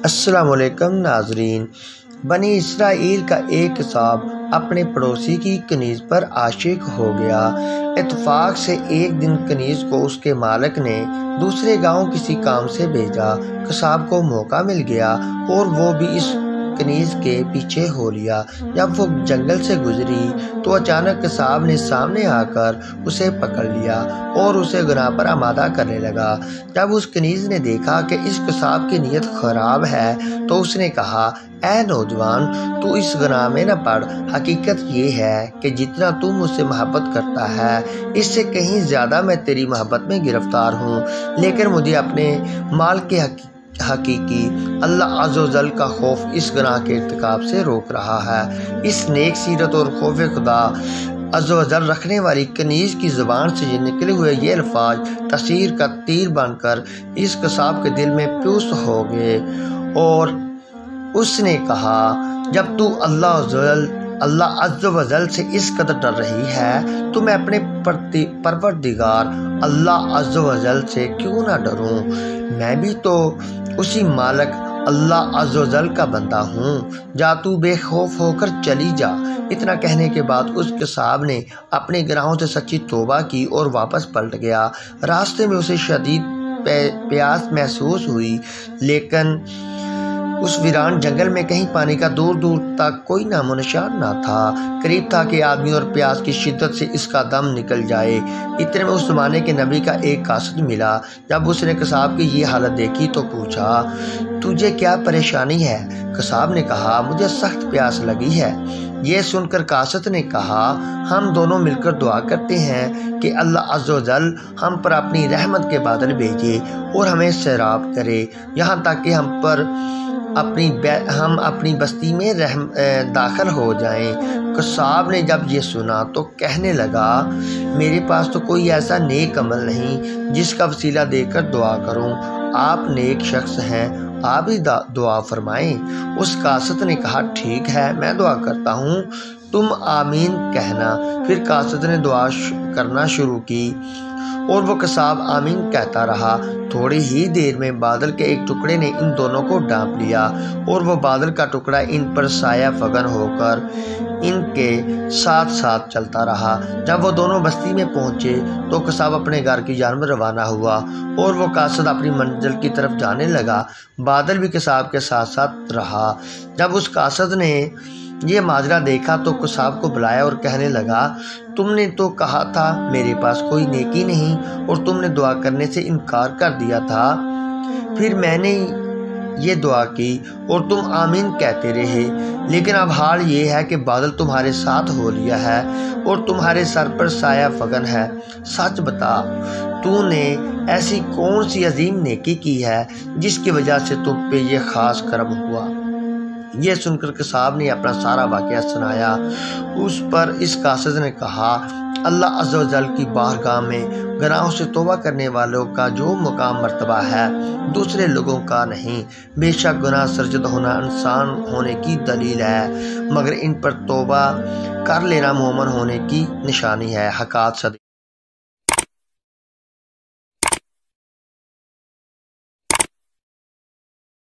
السلام علیکم ناظرین۔ بنی اسرائیل کا ایک قصاب اپنے پڑوسی کی کنیز پر عاشق ہو گیا۔ اتفاق سے ایک دن کنیز کو اس کے مالک نے دوسرے گاؤں کسی کام سے بھیجا۔ قصاب کو موقع مل گیا اور وہ بھی اس کنیز کے پیچھے ہو لیا۔ جب وہ جنگل سے گزری تو اچانک قصاب نے سامنے آ کر اسے پکڑ لیا اور اسے گناہ پر آمادہ کرنے لگا۔ جب اس کنیز نے دیکھا کہ اس قصاب کی نیت خراب ہے تو اس نے کہا، اے نوجوان، تو اس گناہ میں نہ پڑ۔ حقیقت یہ ہے کہ جتنا تو مجھ سے محبت کرتا ہے اس سے کہیں زیادہ میں تیری محبت میں گرفتار ہوں، لیکن مجھے اپنے مال کے حقیقی اللہ عز و جل کا خوف اس گناہ کے ارتکاب سے روک رہا ہے۔ اس نیک سیرت اور خوف خدا عز و جل رکھنے والی کنیز کی زبان سے نکلے ہوئے یہ الفاظ تاثیر کا تیر بن کر اس قصاب کے دل میں پیوست ہو گئے اور اس نے کہا، جب تو اللہ عز و جل سے اس قدر ڈر رہی ہے تو میں اپنے پروردگار اللہ عز و جل سے کیوں نہ ڈروں؟ میں بھی تو اسی مالک اللہ عز و جل کا بندہ ہوں۔ جا تو بے خوف ہو کر چلی جا۔ اتنا کہنے کے بعد اس قصاب نے اپنے گناہوں سے سچی توبہ کی اور واپس پلٹ گیا۔ راستے میں اسے شدید پیاس محسوس ہوئی، لیکن اس ویران جنگل میں کہیں پانی کا دور دور تک کوئی نام و نشان نہ تھا۔ قریب تھا کہ آدمی اور پیاس کی شدت سے اس کا دم نکل جائے۔ اتنے میں اس زمانے کے نبی کا ایک قاصد ملا۔ جب اس نے قصاب کی یہ حالت دیکھی تو پوچھا، تجھے کیا پریشانی ہے؟ قصاب نے کہا، مجھے سخت پیاس لگی ہے۔ یہ سن کر قاصد نے کہا، ہم دونوں مل کر دعا کرتے ہیں کہ اللہ عز و جل ہم پر اپنی رحمت کے بادل بھیجے اور ہمیں سیراب کرے، یہاں تک کہ ہم اپنی بستی میں داخل ہو جائیں۔ قصاب نے جب یہ سنا تو کہنے لگا، میرے پاس تو کوئی ایسا نیک عمل نہیں جس کا وسیلہ دے کر دعا کروں۔ آپ نیک شخص ہیں، آپ ہی دعا فرمائیں۔ اس قاصد نے کہا، ٹھیک ہے، میں دعا کرتا ہوں، تم آمین کہنا۔ پھر قاصد نے دعا کرنا شروع کی اور وہ قصاب آمین کہتا رہا۔ تھوڑی ہی دیر میں بادل کے ایک ٹکڑے نے ان دونوں کو ڈانپ لیا اور وہ بادل کا ٹکڑا ان پر سایہ فگن ہو کر ان کے ساتھ ساتھ چلتا رہا۔ جب وہ دونوں بستی میں پہنچے تو قصاب اپنے گھر کی جانب روانہ ہوا اور وہ قاصد اپنی منزل کی طرف جانے لگا۔ بادل بھی قصاب کے ساتھ ساتھ رہا۔ جب اس قاصد نے یہ ماجرا دیکھا تو قصاب کو بلایا اور کہنے لگا، تم نے تو کہا تھا میرے پاس کوئی نیکی نہیں اور تم نے دعا کرنے سے انکار کر دیا تھا، پھر میں نے یہ دعا کی اور تم آمین کہتے رہے، لیکن اب حال یہ ہے کہ بادل تمہارے ساتھ ہو لیا ہے اور تمہارے سر پر سایہ فگن ہے۔ سچ بتا، تو نے ایسی کون سی عظیم نیکی کی ہے جس کی وجہ سے تم پہ یہ خاص کرم ہوا؟ یہ سن کر قصاب نے اپنا سارا واقعہ سنایا۔ اس پر اس قاصد نے کہا، اللہ عز و جل کی بارگاہ میں گناہوں سے توبہ کرنے والوں کا جو مقام مرتبہ ہے دوسرے لوگوں کا نہیں۔ بے شک گناہ سرزد ہونا انسان ہونے کی دلیل ہے، مگر ان پر توبہ کر لینا مومن ہونے کی نشانی ہے۔ حقات